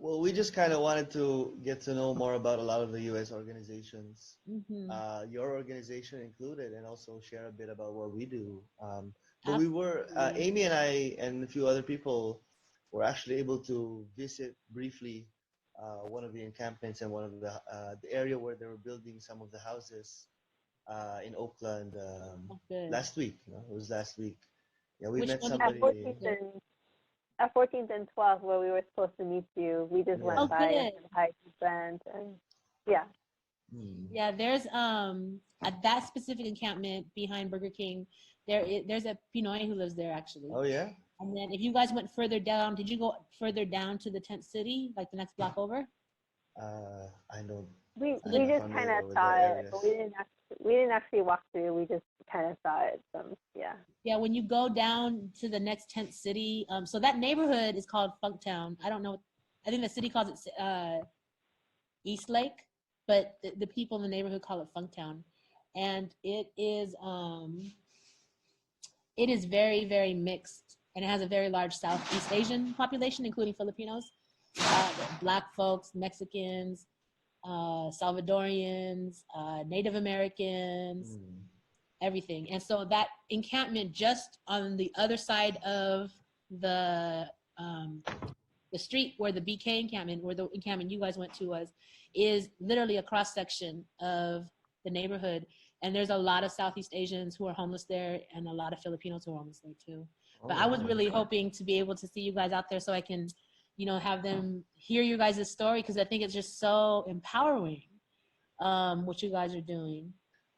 Well, we just kind of wanted to get to know more about a lot of the U.S. organizations, Mm-hmm. your organization included, and also share a bit about what we do. But we were, Absolutely. Amy and I and a few other people were actually able to visit briefly one of the encampments and one of the area where they were building some of the houses in Oakland Oh, good. last week. You know, it was last week. Yeah, we Which met one did At you go somebody. 14th to? and at 14th and 12th, where we were supposed to meet you, we just Yeah. went Oh, by and good. said hi to friends, and yeah. Hmm. Yeah, there's at that specific encampment behind Burger King, there's a Pinoy who lives there actually. Oh yeah. And then if you guys went further down, did you go further down to the tent city, like the next block over? I know So I'm We the, not just kind familiar of with the saw it, but areas. we didn't actually walk through. We just kind of saw it. So yeah. yeah, when you go down to the next tent city, so that neighborhood is called Funktown. I don't know. I think the city calls it East Lake, but the people in the neighborhood call it Funktown, and it is very very mixed, and it has a very large Southeast Asian population, including Filipinos, Black folks, Mexicans, Salvadorians, Native Americans, Hmm. everything. And so that encampment just on the other side of the um, the street where the BK encampment, where the encampment you guys went to was, is literally a cross section of the neighborhood. And there's a lot of Southeast Asians who are homeless there, and a lot of Filipinos who are homeless there too. Oh But I was wow. really hoping to be able to see you guys out there so I can, have them hear you guys' story, because I think it's just so empowering, what you guys are doing.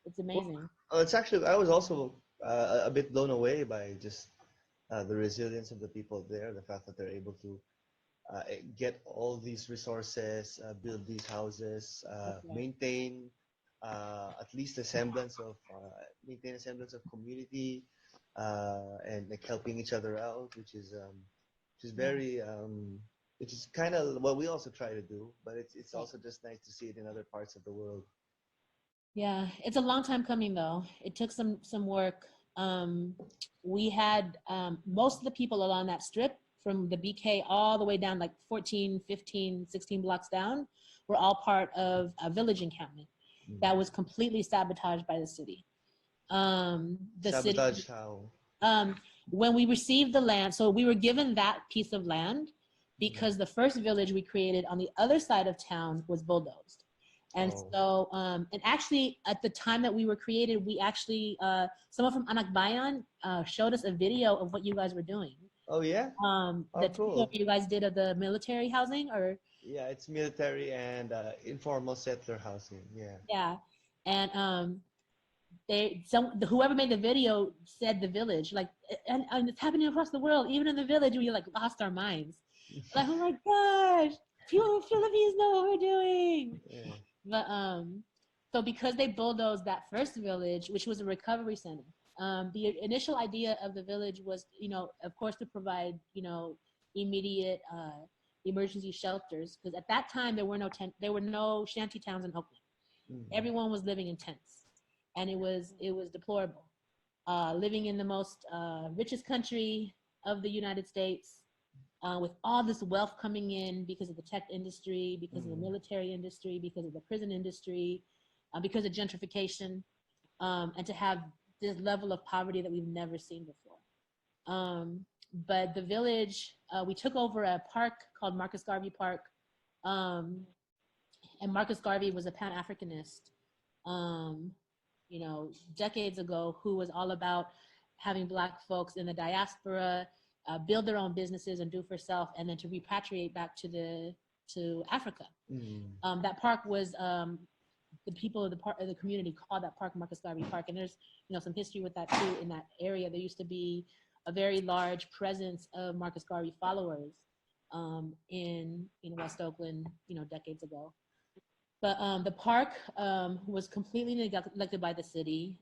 It's Well, amazing. it's actually I was also a bit blown away by just the resilience of the people there, the fact that they're able to get all these resources, build these houses, Okay. at least a semblance of maintain a semblance of community, and like helping each other out, which is Yeah. very which is kind of what we also try to do, but it's Right. also just nice to see it in other parts of the world. Yeah, it's a long time coming though. It took some work. Um, we had most of the people along that strip from the BK all the way down like 14, 15, 16 blocks down were all part of a village encampment that Mm. was completely sabotaged by the city. The city, Sabotage how? um, when we received the land, so we were given that piece of land Mm. because the first village we created on the other side of town was bulldozed. And Oh. so, and actually, at the time that we were created, we actually, someone from Anak Bayan showed us a video of what you guys were doing. Oh yeah? Oh The takeover cool. you guys did of the military housing, or Yeah, it's military and informal settler housing. Yeah. yeah, and whoever made the video said the village, like, and it's happening across the world, even in the village, we like lost our minds, like, oh my gosh, people in Philippines know what we're doing. Yeah. But so because they bulldozed that first village, which was a recovery center, the initial idea of the village was, of course, to provide, immediate emergency shelters, because at that time there were no shanty towns in Oakland. Mm. Everyone was living in tents, and it was deplorable. Living in the most richest country of the United States, with all this wealth coming in because of the tech industry, because of the Mm. military industry, because of the prison industry, because of gentrification, and to have this level of poverty that we've never seen before. But the village, we took over a park called Marcus Garvey Park, um, and Marcus Garvey was a Pan Africanist, um, decades ago, who was all about having Black folks in the diaspora build their own businesses and do for self, and then to repatriate back to Africa. Mm. That park was the people of the community called that park Marcus Garvey Park, and there's some history with that too. In that area, there used to be a very large presence of Marcus Garvey followers in West Oakland, decades ago. But the park was completely neglected by the city.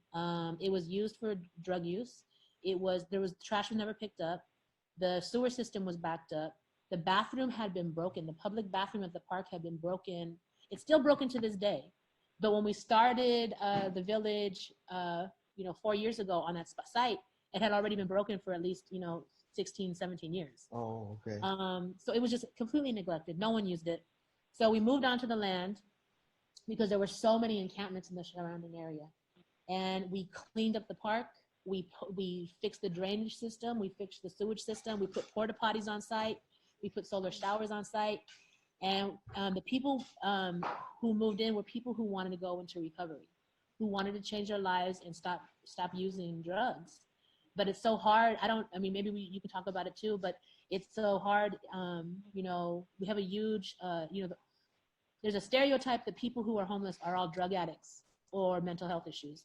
It was used for drug use. There was trash was never picked up. The sewer system was backed up. The bathroom had been broken. The public bathroom at the park had been broken. It's still broken to this day. But when we started the village, 4 years ago on that site, it had already been broken for at least 16, 17 years. Oh, okay. So it was just completely neglected. No one used it. So we moved onto the land because there were so many encampments in the surrounding area. And we cleaned up the park. We fixed the drainage system. We fixed the sewage system. We put porta potties on site. We put solar showers on site. And the people who moved in were people who wanted to go into recovery, who wanted to change their lives and stop using drugs. But it's so hard. Maybe you can talk about it too, but it's so hard. We have a huge, there's a stereotype that people who are homeless are all drug addicts or mental health issues.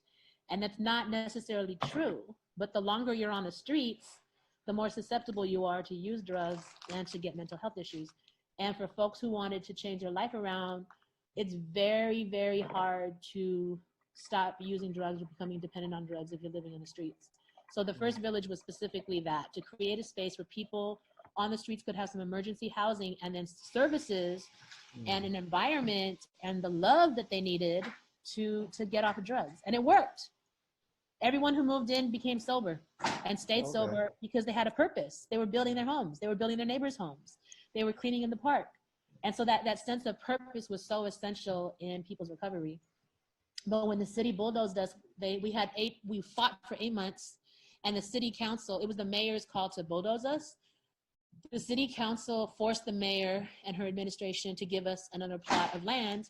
And that's not necessarily true. But the longer you're on the streets, the more susceptible you are to use drugs and to get mental health issues. And for folks who wanted to change their life around, it's very, very hard to stop using drugs or becoming dependent on drugs if you're living in the streets. So the first village was specifically that, to create a space where people on the streets could have some emergency housing and then services and an environment and the love that they needed to get off of drugs. And it worked. Everyone who moved in became sober and stayed sober because they had a purpose. They were building their homes. They were building their neighbors' homes. They were cleaning in the park. And so that sense of purpose was so essential in people's recovery. But when the city bulldozed us, we fought for 8 months, and the city council, it was the mayor's call to bulldoze us. The city council forced the mayor and her administration to give us another plot of land.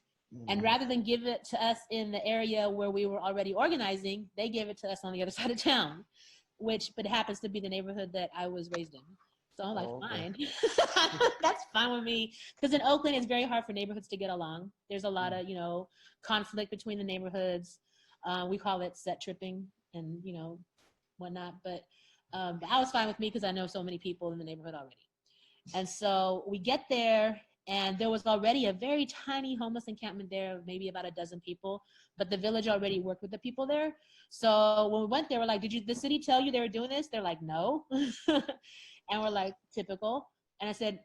And rather than give it to us in the area where we were already organizing, they gave it to us on the other side of town, but it happens to be the neighborhood that I was raised in. So I'm like, fine, that's fine with me. Because in Oakland, it's very hard for neighborhoods to get along. There's a lot of, conflict between the neighborhoods. We call it set tripping and, whatnot. But I was fine with me because I know so many people in the neighborhood already. And so we get there, and there was already a very tiny homeless encampment there, maybe about a dozen people, but the village already worked with the people there. So when we went there, we're like, did the city tell you they were doing this? They're like, no. And we're like, typical. And I said,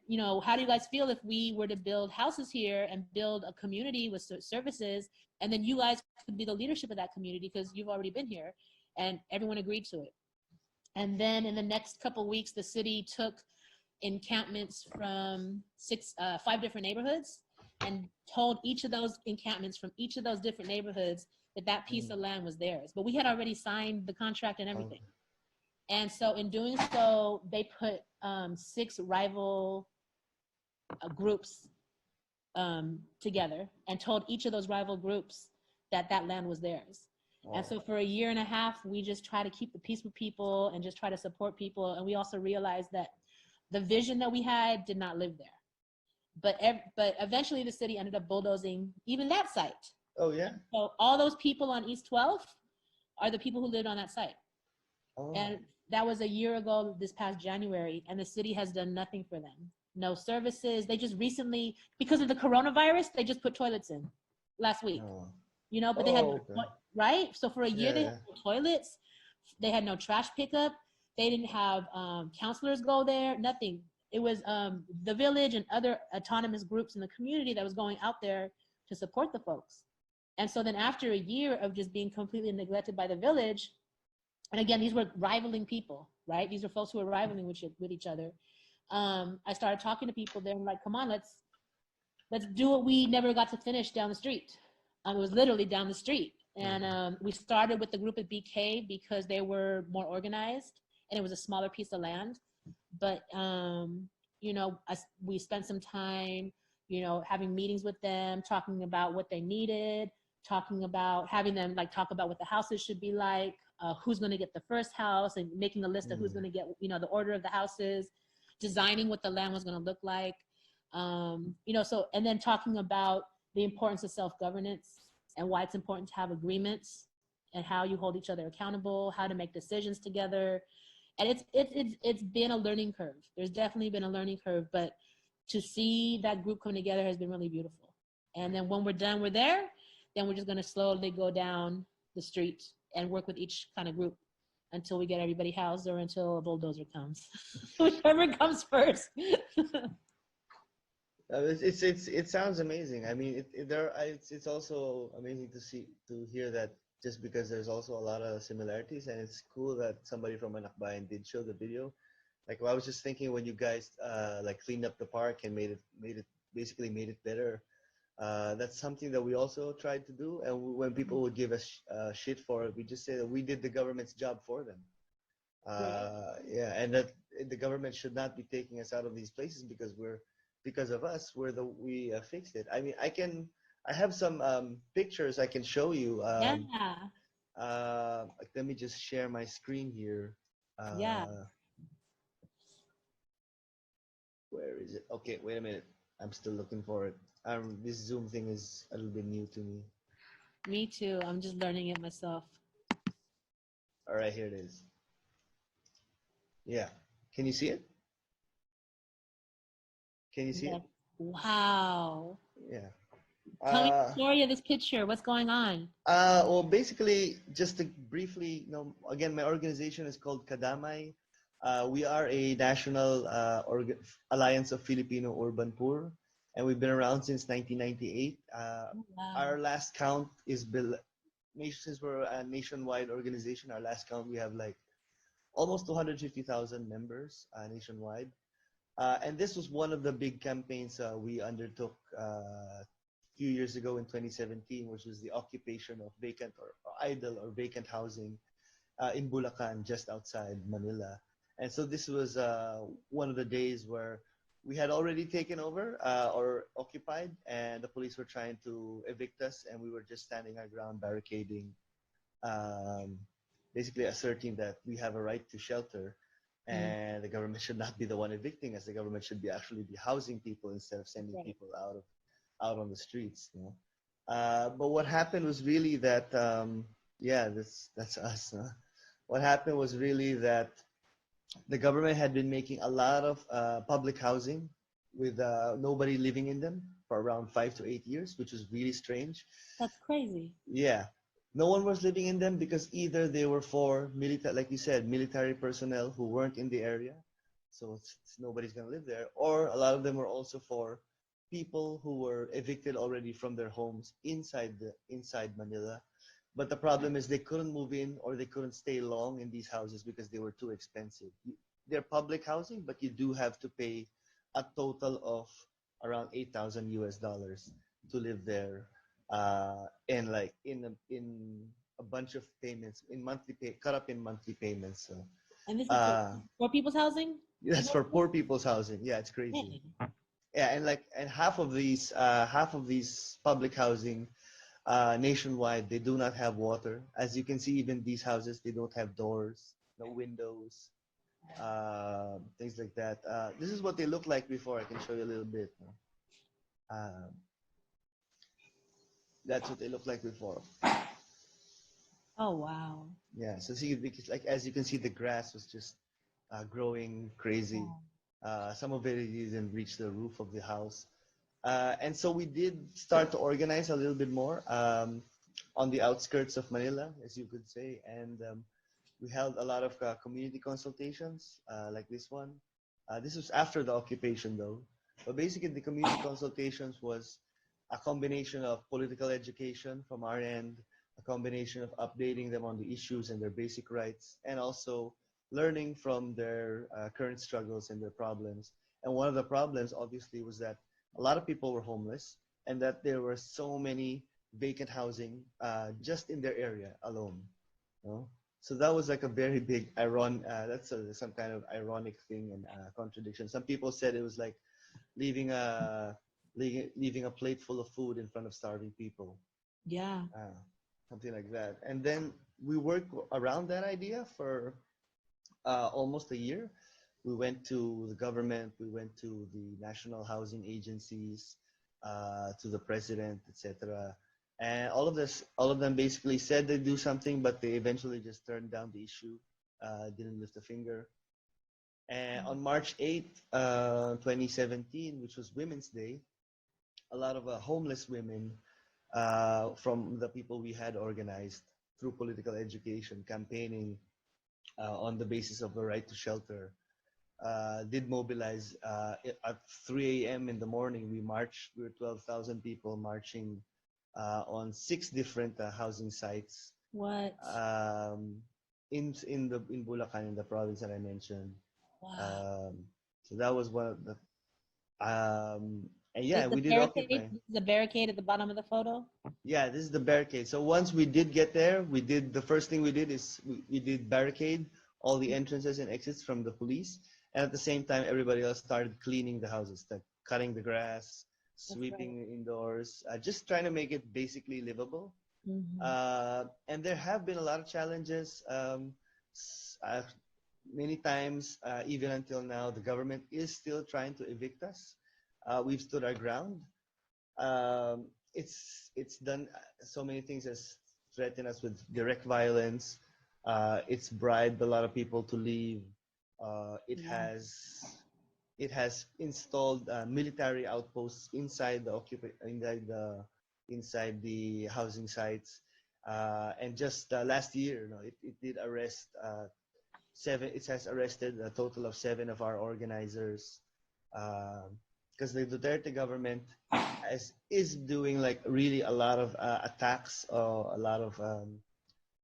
how do you guys feel if we were to build houses here and build a community with services, and then you guys could be the leadership of that community because you've already been here? And everyone agreed to it. And then in the next couple of weeks, the city took encampments from 5 different neighborhoods and told each of those encampments from each of those different neighborhoods that piece of land was theirs. But we had already signed the contract and everything. And so in doing so, they put 6 rival groups together and told each of those rival groups that land was theirs. Wow. And so for a year and a half, we just try to keep the peace with people and just try to support people. And we also realized that the vision that we had did not live there. But eventually the city ended up bulldozing even that site. Oh, yeah? So all those people on East 12th are the people who lived on that site. Oh. And that was a year ago this past January, and the city has done nothing for them. No services. They just recently, because of the coronavirus, they just put toilets in last week. Oh. But they had, right? So for a year, they had no toilets. They had no trash pickup. They didn't have counselors go there, nothing. It was the village and other autonomous groups in the community that was going out there to support the folks. And so then after a year of just being completely neglected by the village, and again, these were rivaling people, right? These are folks who were rivaling with each other. I started talking to people there and like, come on, let's do what we never got to finish down the street. It was literally down the street. And we started with the group at BK because they were more organized and it was a smaller piece of land. But, we spent some time, having meetings with them, talking about what they needed, talking about having them talk about what the houses should be like, who's going to get the first house, and making a list of who's going to get, the order of the houses, designing what the land was going to look like. And then talking about the importance of self-governance and why it's important to have agreements and how you hold each other accountable, how to make decisions together. And it's been a learning curve. There's definitely been a learning curve, but to see that group come together has been really beautiful. And then when we're done, we're there, then we're just going to slowly go down the street and work with each kind of group until we get everybody housed or until a bulldozer comes, whichever comes first. It sounds amazing. I mean, it's also amazing to hear that, just because there's also a lot of similarities, and it's cool that somebody from Anakbayan did show the video. Like I was just thinking when you guys like cleaned up the park and made it better. That's something that we also tried to do. And when people would give us shit for it, we just say that we did the government's job for them. Right. Yeah, and that the government should not be taking us out of these places because of us. We fixed it. I mean, I have some pictures I can show you. Yeah. Let me just share my screen here. Yeah. Where is it? Okay, wait a minute. I'm still looking for it. This Zoom thing is a little bit new to me. Me too. I'm just learning it myself. All right, here it is. Yeah. Can you see it? Can you see Yeah. it? Wow. Yeah. Tell me the story of this picture. What's going on? Well, basically, just to briefly, again, my organization is called Kadamay. We are a national alliance of Filipino urban poor, and we've been around since 1998. Oh, wow. Our last count is since we're a nationwide organization. Our last count, we have like almost 250,000 members nationwide. And this was one of the big campaigns we undertook a few years ago in 2017, which was the occupation of vacant or idle or vacant housing in Bulacan, just outside Manila. And so this was one of the days where we had already taken over or occupied, and the police were trying to evict us, and we were just standing our ground, barricading, um, basically asserting that we have a right to shelter and the government should not be the one evicting us. The government should be actually be housing people instead of sending Right. people out on the streets. You know? But what happened was really that that's us. Huh? What happened was really that the government had been making a lot of public housing with nobody living in them for around 5 to 8 years, which was really strange. That's crazy. Yeah. No one was living in them because either they were for military, like you said, military personnel who weren't in the area, so nobody's gonna live there, or a lot of them were also for people who were evicted already from their homes inside Manila. But the problem is they couldn't move in or they couldn't stay long in these houses because they were too expensive. They're public housing, but you do have to pay a total of around 8,000 US dollars to live there and like in a bunch of payments in cut up in monthly payments. So And this is for poor people's housing? that's for poor people's housing. Yeah, it's crazy. Yeah, and half of these public housing nationwide, they do not have water. As you can see, even these houses, they don't have doors, no windows, things like that. This is what they look like before. I can show you a little bit. Um, that's what they look like before. Oh, wow. Yeah, so see, because like as you can see, the grass was just growing crazy. Some of it didn't reach the roof of the house. And so we did start to organize a little bit more on the outskirts of Manila, as you could say. And we held a lot of community consultations like this one. This was after the occupation, though. But basically, the community consultations was a combination of political education from our end, a combination of updating them on the issues and their basic rights, and also learning from their current struggles and their problems. And one of the problems, obviously, was that a lot of people were homeless and that there were so many vacant housing just in their area alone. You know? So that was like a very big some kind of ironic thing and contradiction. Some people said it was like leaving a leaving a plate full of food in front of starving people. Yeah. Something like that. And then we worked around that idea for almost a year. We went to the government, we went to the national housing agencies, to the president, etc. And all of them basically said they'd do something, but they eventually just turned down the issue, didn't lift a finger. And on March 8th, 2017, which was Women's Day, a lot of homeless women from the people we had organized through political education, campaigning on the basis of the right to shelter, did mobilize at 3 a.m. in the morning. We marched. We were 12,000 people marching on 6 different housing sites. What? In Bulacan, in the province that I mentioned, Wow. So that was one of the and Is yeah, the we did barricade occupy. the barricade at the bottom of the photo? Yeah, this is the barricade. So once we did get there, we did the first thing we did is we did barricade all the entrances and exits from the police, and at the same time, everybody else started cleaning the houses, like cutting the grass, That's right. sweeping indoors, just trying to make it basically livable. Hmm. And there have been a lot of challenges. S- uh, Many times, even until now, the government is still trying to evict us. We've stood our ground. It's done so many things as threaten us with direct violence. It's bribed a lot of people to leave. Uh, it Wow. has it has installed military outposts inside the housing sites. And just last year, it did arrest seven. It has arrested a total of seven of our organizers, because the Duterte government is doing like really a lot of attacks, a lot of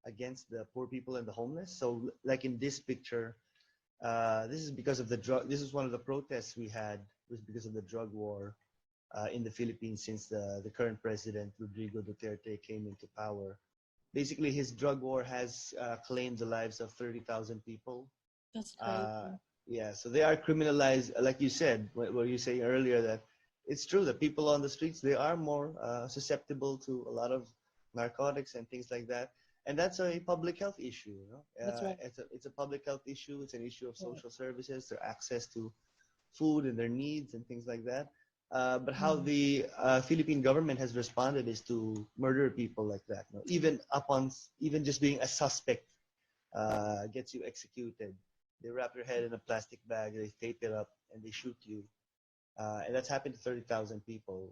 against the poor people and the homeless. So like in this picture, this is because of the drug. This is one of the protests we had was because of the drug war in the Philippines since the current president Rodrigo Duterte came into power. Basically, his drug war has claimed the lives of 30,000 people. That's Uh, crazy. yeah, so they are criminalized, like you said, what you saying earlier, that it's true that people on the streets, they are more susceptible to a lot of narcotics and things like that. And that's a public health issue, That's right. it's a public health issue. It's an issue of Right. social services, their access to food and their needs and things like that. But how Mm. the Philippine government has responded is to murder people like that. Even even just being a suspect gets you executed. They wrap your head in a plastic bag, they tape it up, and they shoot you. And that's happened to 30,000 people.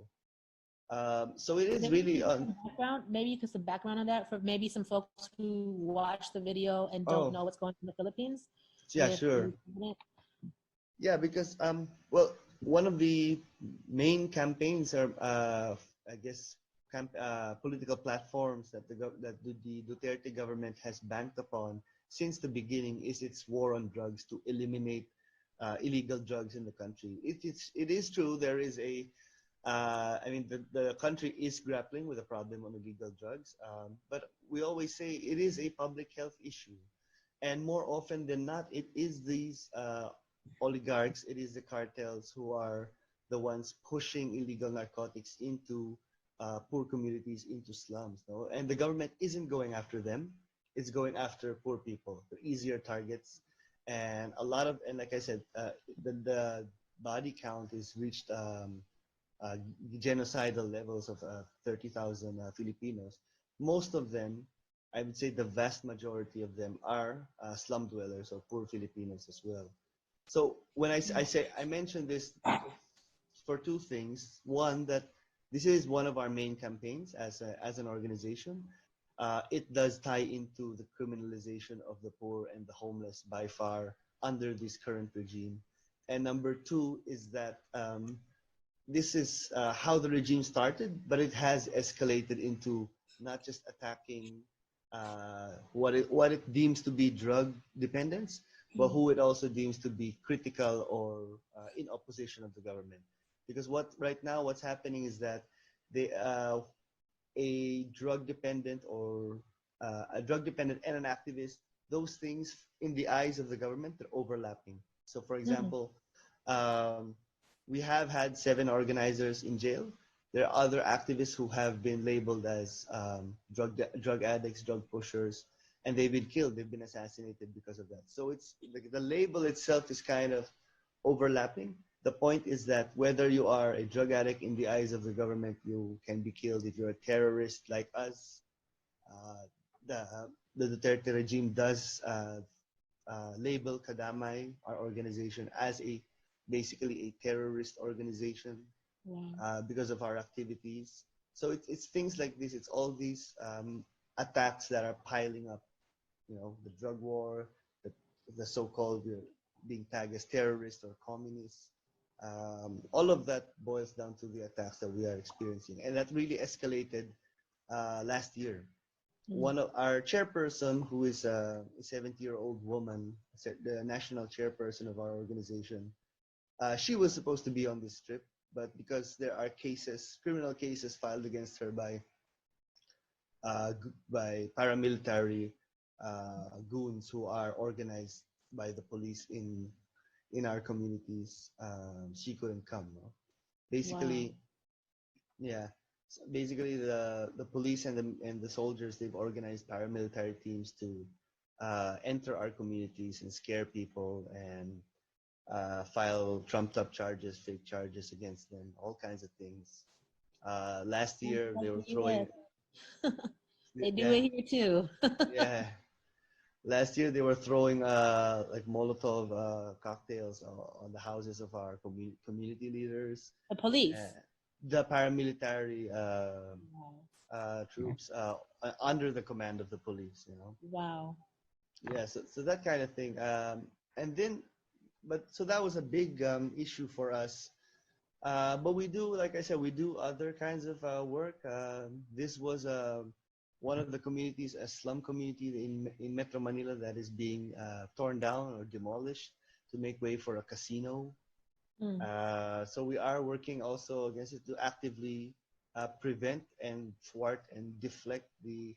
So it is Maybe you really could give on. some background. Maybe you could some background on that for maybe some folks who watch the video and don't Oh, know what's going on in the Philippines yeah, with the sure. president. Yeah, because well, one of the main campaigns are, I guess, political platforms that the Duterte government has banked upon since the beginning is its war on drugs to eliminate illegal drugs in the country. It is true there is a I mean, the country is grappling with a problem on illegal drugs, but we always say it is a public health issue. And more often than not, it is these oligarchs, it is the cartels who are the ones pushing illegal narcotics into poor communities, into slums. No? And the government isn't going after them, it's going after poor people, the easier targets. And a lot of, and like I said, the body count is reached uh, genocidal levels of 30,000 Filipinos. Most of them, I would say the vast majority of them are slum dwellers or poor Filipinos as well. So when I say I mentioned this for two things. One, that this is one of our main campaigns as an organization. It does tie into the criminalization of the poor and the homeless by far under this current regime. And number two is that this is how the regime started, but it has escalated into not just attacking what it deems to be drug dependence, but who it also deems to be critical or in opposition of the government. Because right now what's happening is that they a drug dependent or a drug dependent and an activist, those things in the eyes of the government, they're overlapping. So for Mm. example, um, we have had seven organizers in jail. There are other activists who have been labeled as drug addicts, drug pushers, and they've been killed. They've been assassinated because of that. So it's the label itself is kind of overlapping. The point is that whether you are a drug addict in the eyes of the government, you can be killed. If you're a terrorist like us, uh, the the Duterte regime does label Kadamay, our organization, as a basically a terrorist organization Wow. because of our activities. So it's things like this. It's all these attacks that are piling up. The drug war, the so-called being tagged as terrorists or communists. All of that boils down to the attacks that we are experiencing, and that really escalated last year. one of our chairperson, who is a 70-year-old woman, the national chairperson of our organization, she was supposed to be on this trip, but because there are cases, criminal cases filed against her by paramilitary goons who are organized by the police in our communities, she couldn't come. No? Basically, Wow. yeah. So basically, the police and the soldiers, they've organized paramilitary teams to enter our communities and scare people and file trumped up charges, fake charges against them, all kinds of things. Last Sounds year, they like were the throwing, US. They do yeah, it here too. yeah. Last year, they were throwing like Molotov cocktails on the houses of our community leaders, The uh, police. the paramilitary Wow. troops under the command of the police. You know, Wow. yeah. So that kind of thing. And then, but so that was a big issue for us. But we do, like I said, we do other kinds of work. This was one of the communities, a slum community in Metro Manila that is being torn down or demolished to make way for a casino. Mm. So we are working also against it to actively prevent and thwart and deflect the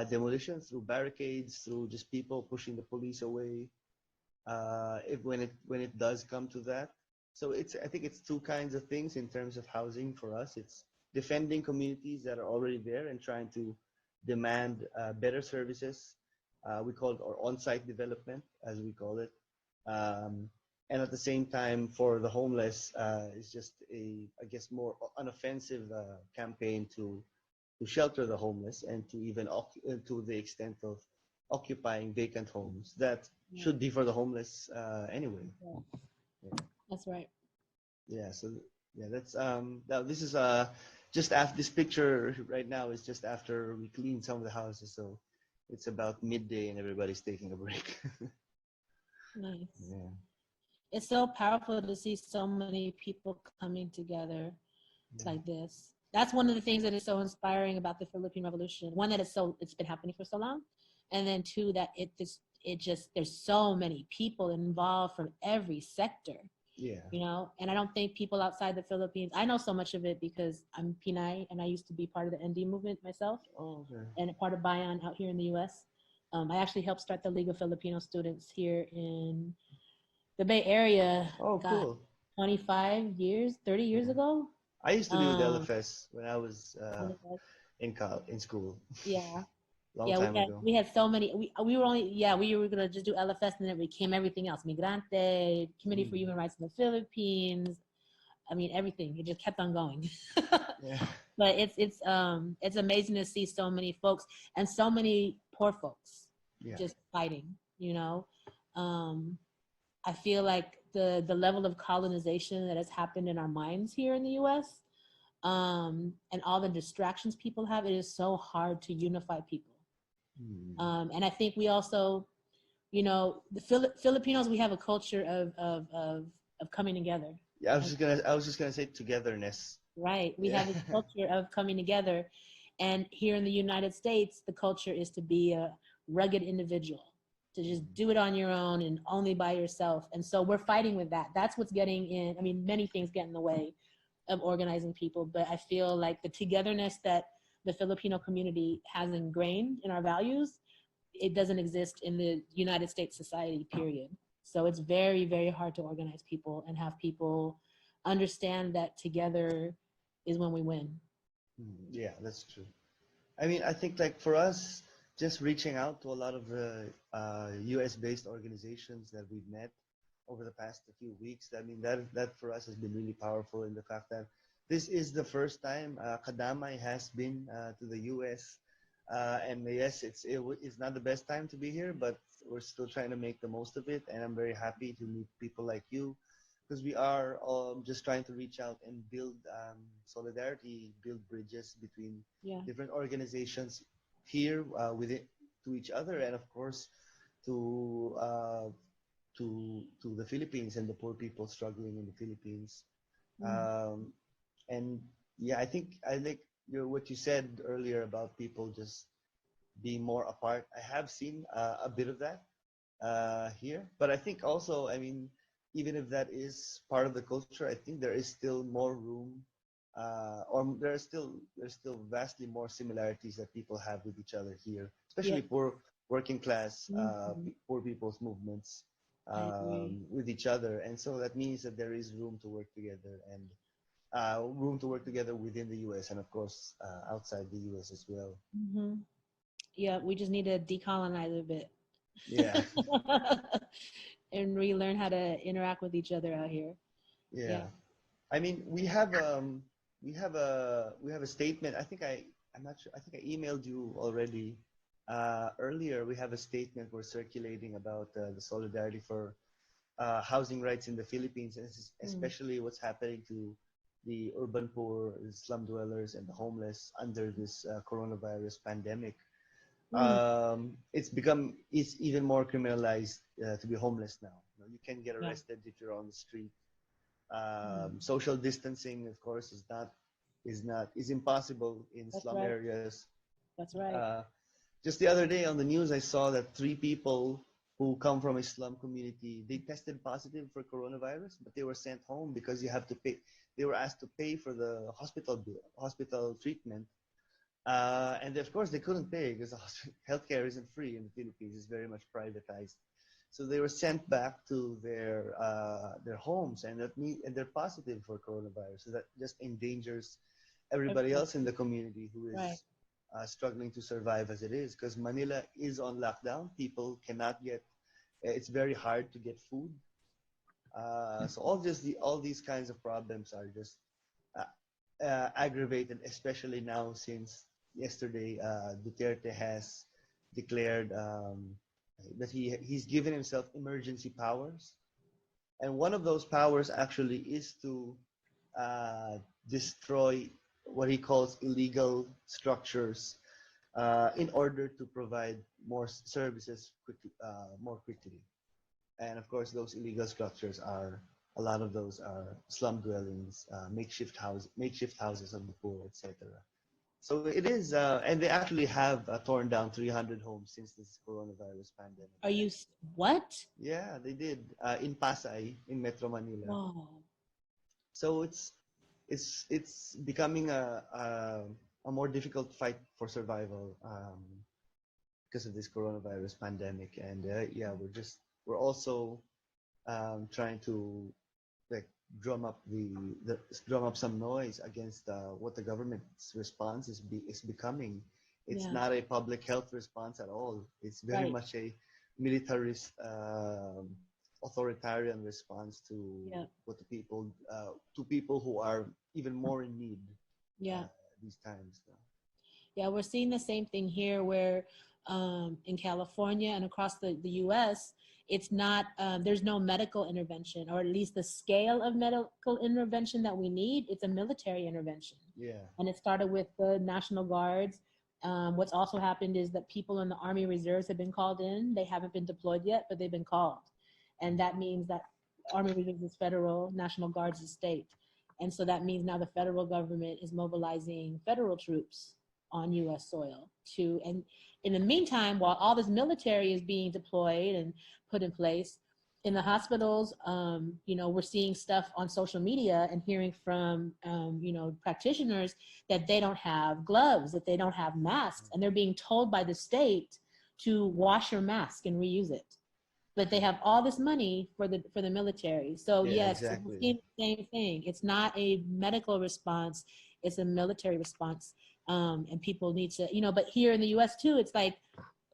demolition through barricades, through just people pushing the police away. If when it does come to that, so I think it's two kinds of things in terms of housing for us. It's defending communities that are already there and trying to demand better services. We call it, or on-site development, as we call it. And at the same time, for the homeless, it's just I guess, more an offensive campaign to shelter the homeless and to even to the extent of occupying vacant homes that Yeah. should be for the homeless anyway. Yeah. Yeah. That's right. Yeah. So yeah, that's now this is just after this picture right now is just after we cleaned some of the houses, so it's about midday and everybody's taking a break. Nice. Yeah. It's so powerful to see so many people coming together like this. That's one of the things that is so inspiring about the Philippine Revolution. One, that it's been happening for so long, and then two, that it just there's so many people involved from every sector. Yeah. You know, and I don't think people outside the Philippines, I know so much of it because I'm Pinay and I used to be part of the ND movement myself, Oh, okay. and a part of Bayan out here in the US. I actually helped start the League of Filipino Students here in the Bay Area. Oh, God, cool. 25 years, 30 years Yeah. ago. I used to be with Um, LFS when I was 25. in school, Yeah. long Yeah, time ago. we had so many. We were only, yeah, we were gonna just do LFS, and then it became everything else. Migrante, Committee for Human Rights in the Philippines. I mean, everything. It just kept on going. Yeah. But it's amazing to see so many folks and so many poor folks Yeah. just fighting. You know, um, I feel like the level of colonization that has happened in our minds here in the U.S. And all the distractions people have, it is so hard to unify people. And I think we also, you know, the Filipinos, we have a culture of coming together. Yeah, I was just gonna say togetherness. Right. We Yeah. have this culture of coming together. And here in the United States, the culture is to be a rugged individual, to just do it on your own and only by yourself. And so we're fighting with that. That's what's getting in. I mean, many things get in the way of organizing people, but I feel like the togetherness that the Filipino community has ingrained in our values, it doesn't exist in the United States society, period. So it's very, very hard to organize people and have people understand that together is when we win. Yeah, that's true. I mean, I think like for us, just reaching out to a lot of the US-based organizations that we've met over the past few weeks. I mean, that for us has been really powerful in the fact that this is the first time Kadamay has been to the US. And yes, it's not the best time to be here, but we're still trying to make the most of it. And I'm very happy to meet people like you, because we are just trying to reach out and build solidarity, build bridges between different organizations here with it, to each other, and of course to the Philippines and the poor people struggling in the Philippines. And yeah, I think I like what you said earlier about people just be more apart. I have seen a bit of that here, but I think also, I mean, even if that is part of the culture, I think there is still more room, or there's still vastly more similarities that people have with each other here, Yeah. especially poor working class, Mhm. poor people's movements I agree. with each other, and so that means that there is room to work together and room to work together within the U.S. and of course outside the U.S. as well. Hmm. Yeah, we just need to decolonize a bit Yeah, and relearn how to interact with each other out here. Yeah. yeah. I mean, we have a statement. I'm not sure. I think I emailed you already earlier. We have a statement we're circulating about the solidarity for housing rights in the Philippines, and Mm. especially what's happening to the urban poor, the slum dwellers, and the homeless under this coronavirus pandemic. Mm. It's even more criminalized to be homeless now. You can get Yeah. arrested if you're on the street. Mm. Social distancing, of course, is impossible in That's slum right. areas. That's right. Uh, just the other day on the news, I saw that 3 people who come from a slum community, they tested positive for coronavirus, but they were sent home because you have to pay. They were asked to pay for the hospital bill, hospital treatment, and of course they couldn't pay because healthcare isn't free in the Philippines; it's very much privatized. So they were sent back to their homes, and they're positive for coronavirus. So that just endangers everybody Everybody. else in the community who Right. is struggling to survive as it is. Because Manila is on lockdown, people cannot get. It's very hard to get food. So all these kinds of problems are just aggravated, especially now since yesterday Duterte has declared that he's given himself emergency powers, and one of those powers actually is to uh, destroy what he calls illegal structures in order to provide more services more quickly. And of course, those illegal structures are a lot of those are slum dwellings, makeshift houses of the poor, etc. So it is, and they actually have torn down 300 homes since this coronavirus pandemic. Are you what? Yeah, they did in Pasay, in Metro Manila. Whoa. So it's becoming a more difficult fight for survival because of this coronavirus pandemic, and yeah, we're also trying to like drum up some noise against what the government's response is becoming. It's Yeah. not a public health response at all. It's very Right. much a militarist, authoritarian response Yeah. to people who are even more in need Yeah. uh, these times. Yeah, we're seeing the same thing here where in California and across the US, it's not, there's no medical intervention, or at least the scale of medical intervention that we need. It's a military intervention. Yeah, And it started with the National Guards. What's also happened is that people in the Army Reserves have been called in. They haven't been deployed yet, but they've been called. And that means that Army Reserves is federal, National Guards is state. And so that means now the federal government is mobilizing federal troops on US soil and in the meantime, while all this military is being deployed and put in place, in the hospitals, we're seeing stuff on social media and hearing from, practitioners that they don't have gloves, that they don't have masks, and they're being told by the state to wash your mask and reuse it. But they have all this money for the military. So yeah, yes, we're exactly. seeing the same thing. It's not a medical response; it's a military response. And people need to, but here in the U.S. too, it's like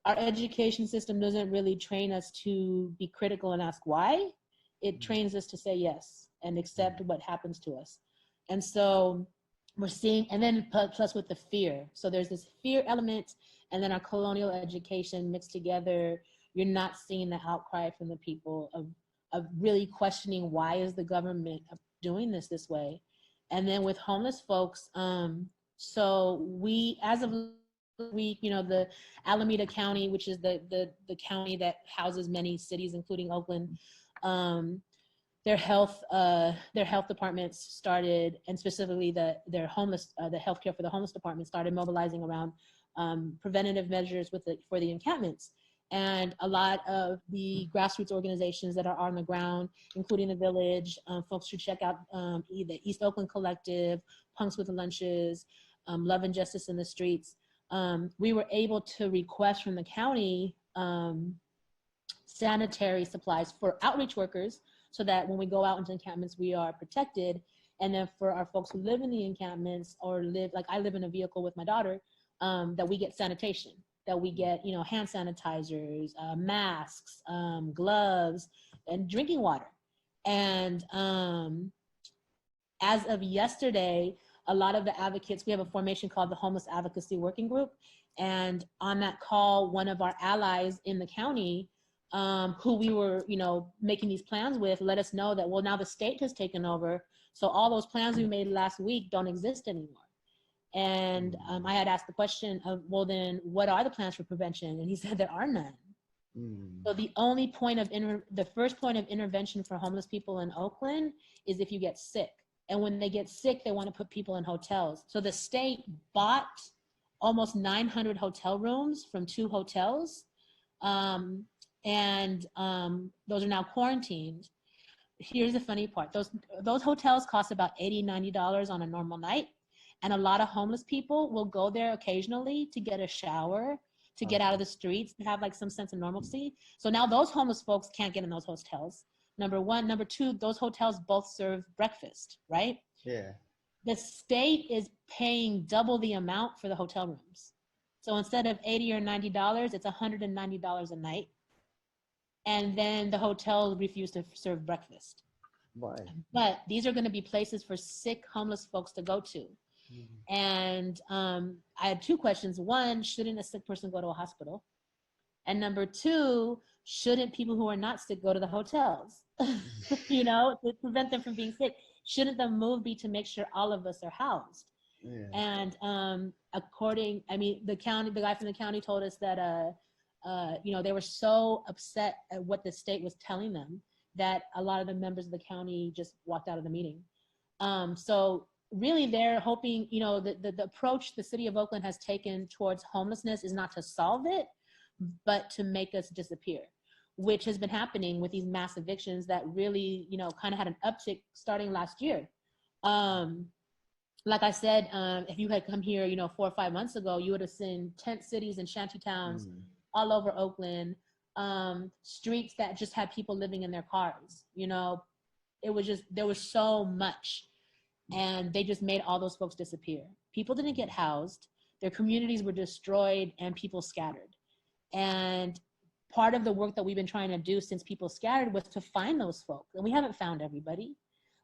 our education system doesn't really train us to be critical and ask why. It trains us to say yes and accept what happens to us. And so we're seeing, and then plus with the fear. So there's this fear element, and then our colonial education mixed together. You're not seeing the outcry from the people of really questioning, why is the government doing this way? And then with homeless folks, so we, as of week, the Alameda County, which is the county that houses many cities, including Oakland, um, their health departments started, and specifically their homeless, the healthcare for the homeless department started mobilizing around preventative measures for the encampments. And a lot of the grassroots organizations that are on the ground, including the Village, folks should check out the East Oakland Collective, Punks with Lunches, Love and Justice in the Streets. We were able to request from the county sanitary supplies for outreach workers so that when we go out into encampments, we are protected. And then for our folks who live in the encampments or like I live in a vehicle with my daughter, that we get sanitation, that we get, hand sanitizers, masks, gloves, and drinking water. And as of yesterday, a lot of the advocates, we have a formation called the Homeless Advocacy Working Group. And on that call, one of our allies in the county, who we were, making these plans with, let us know that, well, now the state has taken over. So all those plans we made last week don't exist anymore. And I had asked the question of, well, then what are the plans for prevention? And he said there are none. So the only point of, the first point of intervention for homeless people in Oakland is if you get sick. And when they get sick, they want to put people in hotels. So the state bought almost 900 hotel rooms from 2 hotels. And those are now quarantined. Here's the funny part. Those hotels cost about $80, $90 on a normal night. And a lot of homeless people will go there occasionally to get a shower, to get out of the streets, to have like some sense of normalcy. So now those homeless folks can't get in those hotels. Number one. Number two, those hotels both serve breakfast, right? Yeah. The state is paying double the amount for the hotel rooms. So instead of $80 or $90, it's $190 a night. And then the hotel refused to serve breakfast. Why? But these are going to be places for sick homeless folks to go to. And I had 2 questions. One, shouldn't a sick person go to a hospital? And number 2, shouldn't people who are not sick go to the hotels? To prevent them from being sick. Shouldn't the move be to make sure all of us are housed? Yeah. And the guy from the county told us that they were so upset at what the state was telling them that a lot of the members of the county just walked out of the meeting. So really they're hoping, the approach the city of Oakland has taken towards homelessness is not to solve it, but to make us disappear, which has been happening with these mass evictions that really, kind of had an uptick starting last year. Like I said, if you had come here, 4 or 5 months ago, you would have seen tent cities and shanty towns all over Oakland, streets that just had people living in their cars. It was just, there was so much. And they just made all those folks disappear. People didn't get housed. Their communities were destroyed and people scattered. And part of the work that we've been trying to do since people scattered was to find those folks. And we haven't found everybody,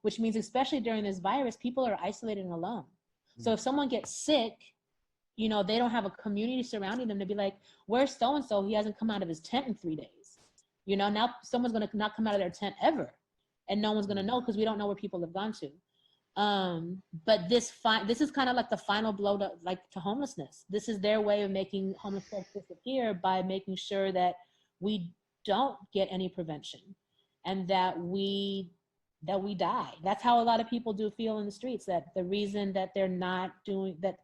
which means especially during this virus, people are isolated and alone. So if someone gets sick, they don't have a community surrounding them to be like, where's so-and-so? He hasn't come out of his tent in 3 days. Now someone's going to not come out of their tent ever. And no one's going to know because we don't know where people have gone to. But this is kind of like the final blow to homelessness. This is their way of making homeless folks disappear by making sure that we don't get any prevention and that we die. That's how a lot of people do feel in the streets, that the reason that they're not doing that,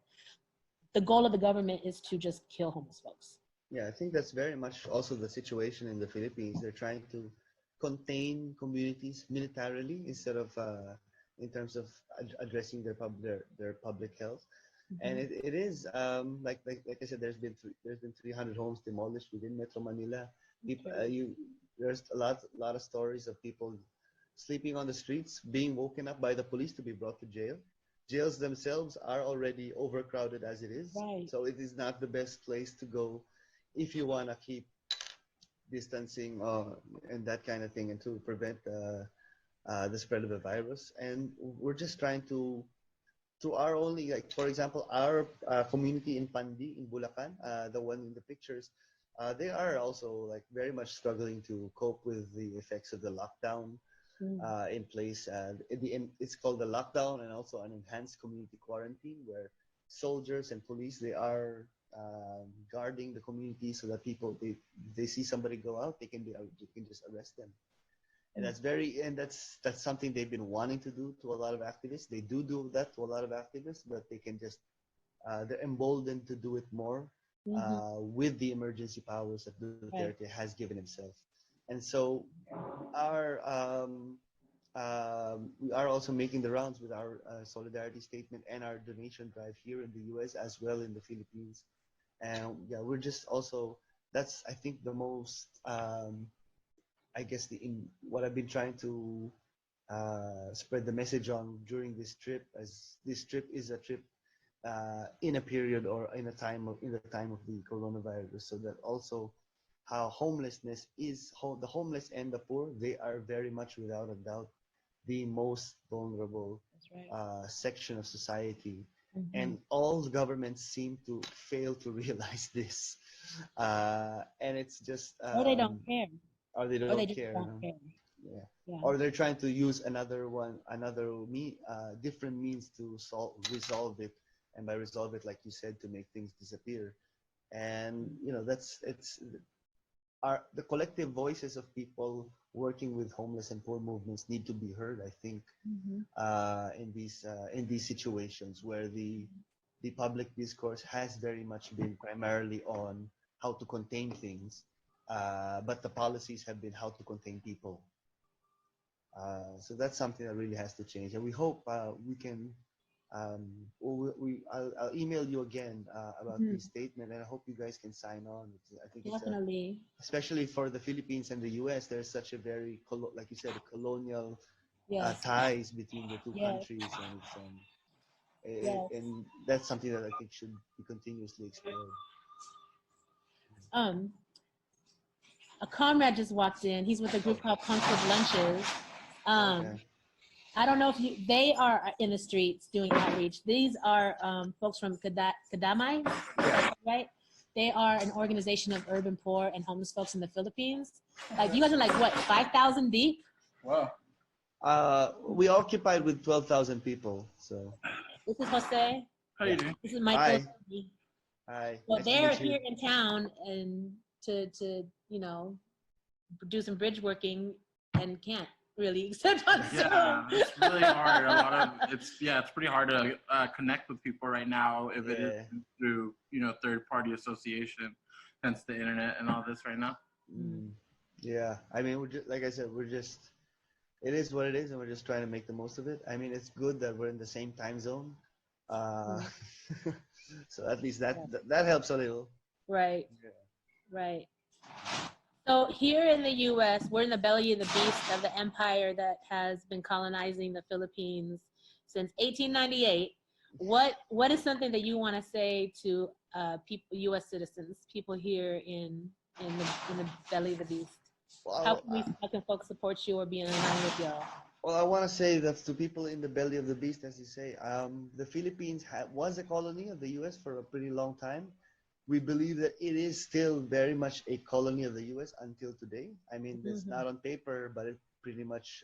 the goal of the government is to just kill homeless folks. Yeah, I think that's very much also the situation in the Philippines. They're trying to contain communities militarily instead of in terms of addressing their public health. And it is like I said, there's been 300 homes demolished within Metro Manila. There's a lot of stories of people sleeping on the streets, being woken up by the police to be brought to jail. Jails themselves are already overcrowded as it is, right. So it is not the best place to go if you want to keep distancing and that kind of thing, and to prevent the spread of the virus. And we're just trying to our only, like, for example, our community in Pandi, in Bulacan, the one in the pictures, they are also like very much struggling to cope with the effects of the lockdown in place. It's called the lockdown and also an enhanced community quarantine, where soldiers and police, they are guarding the community so that people, they see somebody go out, they can just arrest them. And that's something they've been wanting to do to a lot of activists. They do that to a lot of activists, but they can just they're emboldened to do it more Mm-hmm. with the emergency powers that Right. Duterte has given himself. And so our we are also making the rounds with our solidarity statement and our donation drive here in the U.S. as well in the Philippines. And yeah, we're just also that's I think the most I guess what I've been trying to spread the message on during this trip, as this trip is a trip in a period or in the time of the coronavirus, so that also how homelessness is the homeless and the poor, they are very much without a doubt the most vulnerable That's right. section of society, Mm-hmm. and all the governments seem to fail to realize this, and it's just Or they don't care. or they Or they don't just care. don't care. Yeah. Yeah. Or they're trying to use different means to resolve it, and by resolve it, like you said, to make things disappear. And that's it's the collective voices of people working with homeless and poor movements need to be heard. I think Mm-hmm. in these situations where the public discourse has very much been primarily on how to contain things, but the policies have been how to contain people. So that's something that really has to change, and we hope we can. I'll email you again about the Mm-hmm. statement, and I hope you guys can sign on. I think it's Definitely. especially for the Philippines and the U.S. There's such a very, like you said, a colonial Yes. ties between the two Yes. countries, and Yes. and that's something that I think should be continuously explored. Um, a comrade just walked in. He's with a group called Punks with Lunches. Um, Okay. I don't know if they are in the streets doing outreach. These are folks from Kadamay, Yeah. right? They are an organization of urban poor and homeless folks in the Philippines. Like you guys are like what, 5,000 deep? Wow. We occupied with 12,000 people. So This is Jose. How yeah. you doing? This is Michael. Hi. Hi. Well, Nice to they're meet you. here in town and to do some bridge working and can't really except on Zoom. Yeah, it's really hard. It's pretty hard to connect with people right now if it is Yeah. through third party association, hence the internet and all this right now. Mm. Yeah. I mean, like I said, it is what it is, and we're just trying to make the most of it. I mean, it's good that we're in the same time zone. Uh, so at least that helps a little. Right, Yeah. right. So here in the U.S., we're in the belly of the beast of the empire that has been colonizing the Philippines since 1898. What is something that you want to say to people, U.S. citizens, people here in the belly of the beast? Well, How can folks support you or be in line with y'all? well, I want to say that to people in the belly of the beast, as you say, the Philippines was a colony of the U.S. for a pretty long time. We believe that it is still very much a colony of the U.S. until today. I mean, that's Mm-hmm. not on paper, but it pretty much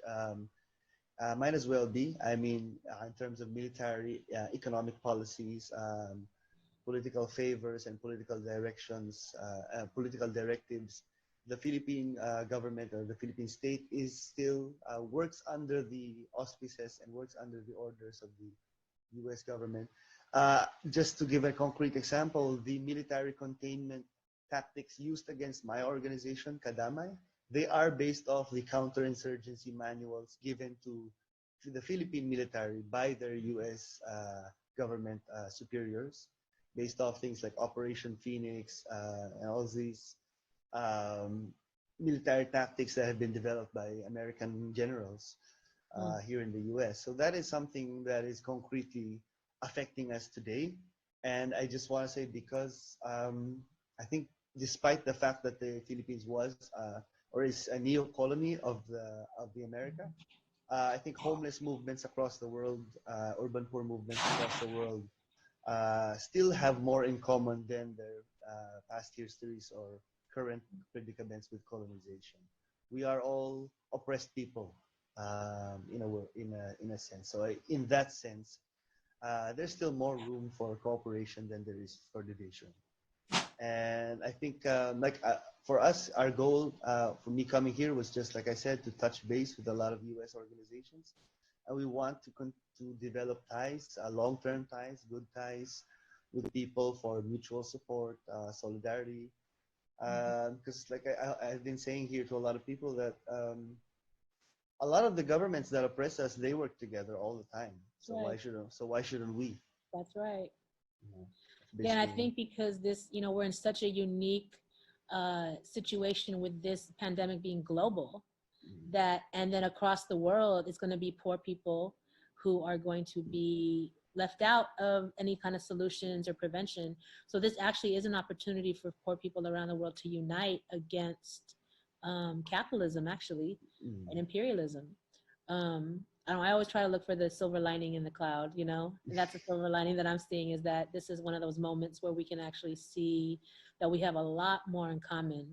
might as well be. I mean, in terms of military, economic policies, political favors, and political directions, political directives, the Philippine government or the Philippine state is still works under the auspices and works under the orders of the U.S. government. Just to give a concrete example, the military containment tactics used against my organization, Kadamay, they are based off the counterinsurgency manuals given to the Philippine military by their U.S. Government superiors, based off things like Operation Phoenix and all these um, military tactics that have been developed by American generals here in the US. So that is something that is concretely affecting us today. And I just want to say, because I think despite the fact that the Philippines was or is a neo-colony of the America, I think homeless movements across the world, urban poor movements across the world, still have more in common than their past histories or current predicaments with colonization. We are all oppressed people, in a sense. So in that sense, there's still more room for cooperation than there is for division. And I think, for us, our goal for me coming here was just, like I said, to touch base with a lot of U.S. organizations, and we want to develop ties, long-term ties, good ties, with people for mutual support, solidarity. Because like I've been saying here to a lot of people that a lot of the governments that oppress us, they work together all the time. So Right. why shouldn't we? That's right. Yeah, Yeah, and I basically. think because this, we're in such a unique situation with this pandemic being global, that, and then across the world, it's going to be poor people who are going to be left out of any kind of solutions or prevention. So this actually is an opportunity for poor people around the world to unite against capitalism, actually, and imperialism. I don't know, I always try to look for the silver lining in the cloud, and that's a silver lining that I'm seeing, is that this is one of those moments where we can actually see that we have a lot more in common,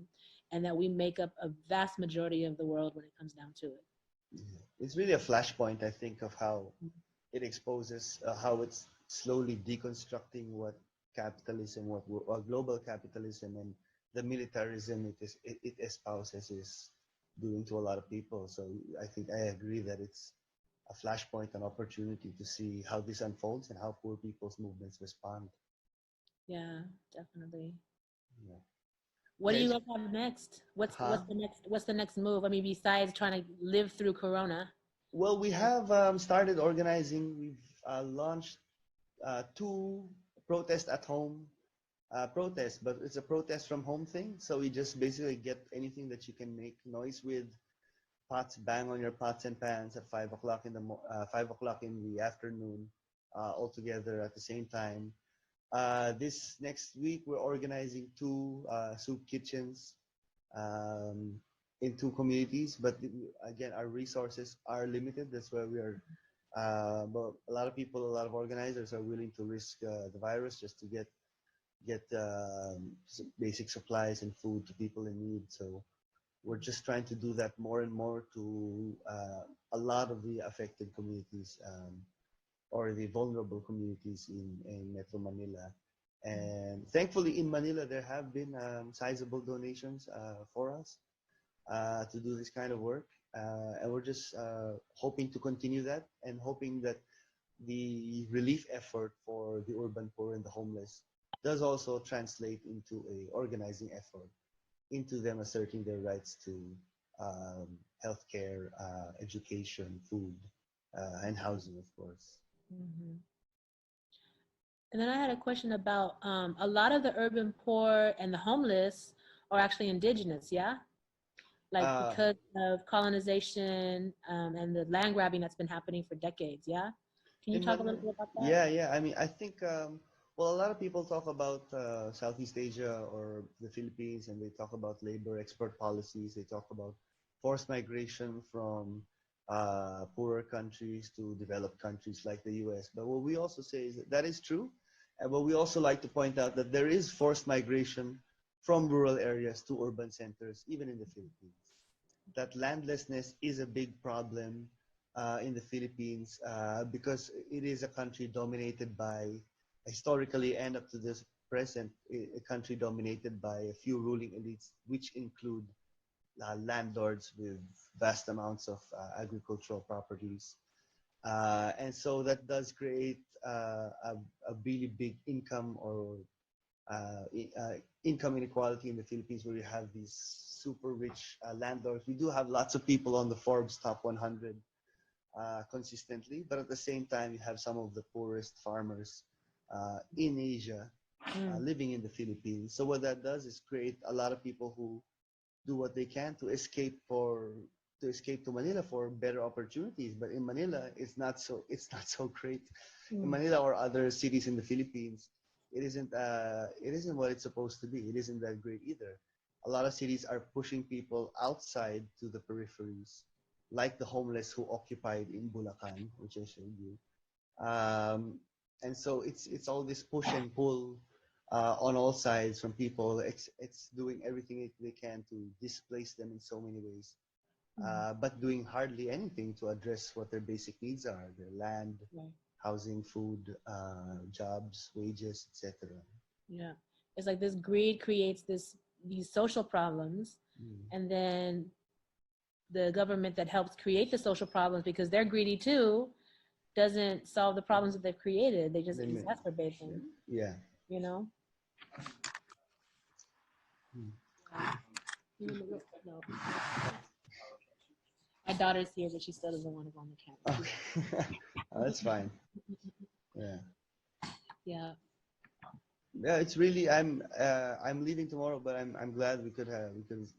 and that we make up a vast majority of the world when it comes down to it. It's really a flashpoint, I think, of how it exposes how it's slowly deconstructing what capitalism, what global capitalism and the militarism it espouses is doing to a lot of people. So I think I agree that it's a flashpoint, an opportunity to see how this unfolds and how poor people's movements respond. Yeah, definitely. Yeah. What do you Yes. guys have next? What's Huh? what's the next move? I mean, besides trying to live through Corona. Well, we have started organizing. We've launched two protest at home protests, but it's a protest from home thing. So we just basically get anything that you can make noise with, pots, bang on your pots and pans at 5 o'clock in the 5 o'clock in the afternoon, all together at the same time. This next week, we're organizing two soup kitchens in two communities, but again, our resources are limited. That's why we are. But a lot of people, a lot of organizers are willing to risk the virus just to get basic supplies and food to people in need. So we're just trying to do that more and more to a lot of the affected communities or the vulnerable communities in Metro Manila. And thankfully in Manila, there have been sizable donations for us to do this kind of work. And we're just hoping to continue that and hoping that the relief effort for the urban poor and the homeless does also translate into a organizing effort into them asserting their rights to healthcare, education, food, and housing, of course. Mm-hmm. And then I had a question about a lot of the urban poor and the homeless are actually indigenous, yeah? Like because of colonization and the land grabbing that's been happening for decades, yeah? Can you talk a little bit about that? Yeah. I mean, I think, well, a lot of people talk about Southeast Asia or the Philippines, and they talk about labor export policies. They talk about forced migration from poorer countries to developed countries like the US. But what we also say is that that is true. And what we also like to point out that there is forced migration from rural areas to urban centers, even in the Philippines. That landlessness is a big problem in the Philippines because it is a country dominated by, historically and up to this present, a country dominated by a few ruling elites, which include landlords with vast amounts of agricultural properties. And so that does create a really big income or income inequality in the Philippines, where you have these super rich landlords. We do have lots of people on the Forbes top 100 consistently, but at the same time, you have some of the poorest farmers in Asia living in the Philippines. So what that does is create a lot of people who do what they can to escape to Manila for better opportunities. But in Manila, it's not so great. In Manila or other cities in the Philippines, it isn't what it's supposed to be. It isn't that great either. A lot of cities are pushing people outside to the peripheries, like the homeless who occupied in Bulacan, which I showed you. And so it's all this push and pull on all sides from people. It's doing everything they can to displace them in so many ways, but doing hardly anything to address what their basic needs are: their land, housing, food, jobs, wages, etc. Yeah, it's like this greed creates these social problems, and then the government that helps create the social problems, because they're greedy too, doesn't solve the problems that they've created. They just exacerbate them. Yeah. you know. Yeah. No. My daughter's here, but she still doesn't want to go on the camera. Okay. Oh, that's fine. Yeah. Yeah. Yeah, it's really I'm leaving tomorrow, but I'm glad we could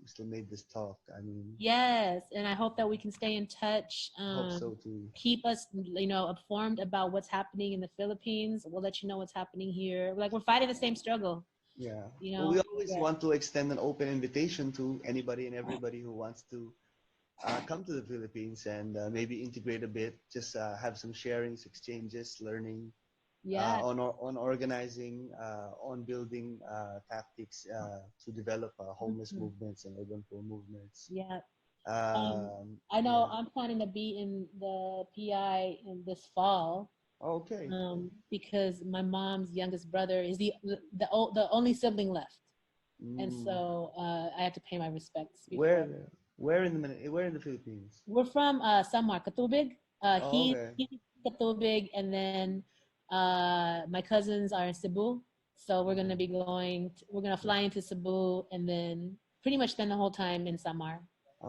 still made this talk. I mean, Yes, and I hope that we can stay in touch. hope so too. Keep us, informed about what's happening in the Philippines. We'll let you know what's happening here. Like, we're fighting the same struggle. Yeah. You Well, know. we always want to extend an open invitation to anybody and everybody who wants to come to the Philippines and maybe integrate a bit, just have some sharings, exchanges, learning. Yeah. On organizing, on building tactics to develop homeless movements and urban poor movements. Yeah. I know Yeah. I'm planning to be in the PI in this fall. Okay. Because my mom's youngest brother is the only sibling left, and so I have to pay my respects. Where in the Philippines? We're from Samar, Katubig. He's Okay. Katubig, and then my cousins are in Cebu. So we're gonna be we're gonna fly into Cebu and then pretty much spend the whole time in Samar.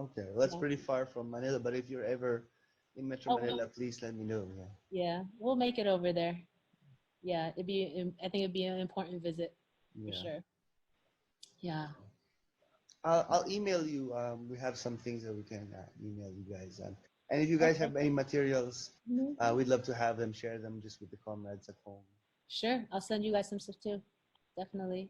Okay, well, that's pretty far from Manila, but if you're ever in Metro Manila, please let me know. Yeah. Yeah, we'll make it over there. Yeah, I think it'd be an important visit for sure. Yeah. I'll email you. We have some things that we can email you guys. And if you guys have any materials, we'd love to have them, share them just with the comrades at home. Sure, I'll send you guys some stuff too. Definitely.